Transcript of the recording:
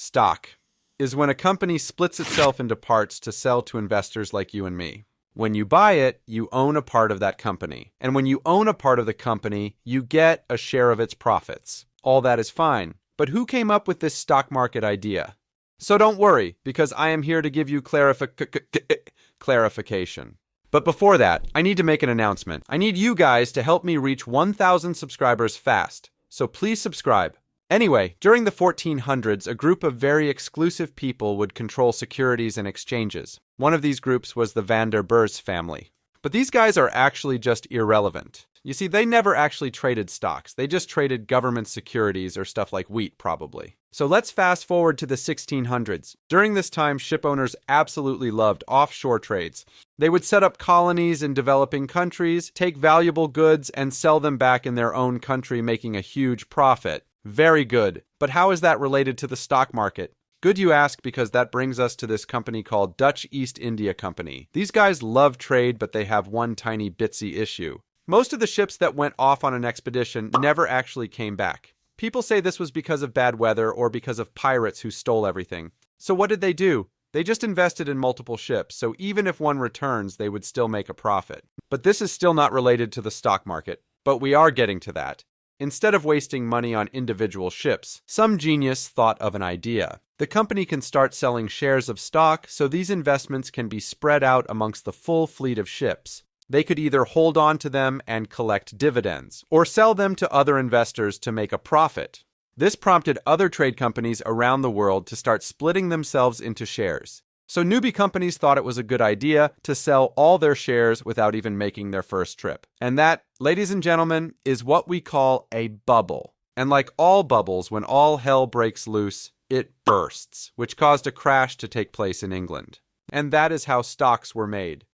Stock is when a company splits itself into parts to sell to investors like you and me. When you buy it, you own a part of that company. And when you own a part of the company, you get a share of its profits. All that is fine. But who came up with this stock market idea? So don't worry, because I am here to give you clarification. But before that, I need to make an announcement. I need you guys to help me reach 1,000 subscribers fast. So please subscribe. Anyway, during the 1400s, a group of very exclusive people would control securities and exchanges. One of these groups was the Van der Beurs family. But these guys are actually just irrelevant. You see, they never actually traded stocks. They just traded government securities or stuff like wheat, probably. So let's fast forward to the 1600s. During this time, ship owners absolutely loved offshore trades. They would set up colonies in developing countries, take valuable goods, and sell them back in their own country, making a huge profit. Very good. But how is that related to the stock market? Good you ask, because that brings us to this company called Dutch East India Company. These guys love trade, but they have one tiny bitsy issue. Most of the ships that went off on an expedition never actually came back. People say this was because of bad weather or because of pirates who stole everything. So what did they do? They just invested in multiple ships, so even if one returns, they would still make a profit. But this is still not related to the stock market. But we are getting to that. Instead of wasting money on individual ships, some genius thought of an idea. The company can start selling shares of stock, so these investments can be spread out amongst the full fleet of ships. They could either hold on to them and collect dividends, or sell them to other investors to make a profit. This prompted other trade companies around the world to start splitting themselves into shares. So newbie companies thought it was a good idea to sell all their shares without even making their first trip. And that, ladies and gentlemen, is what we call a bubble. And like all bubbles, when all hell breaks loose, it bursts, which caused a crash to take place in England. And that is how stocks were made.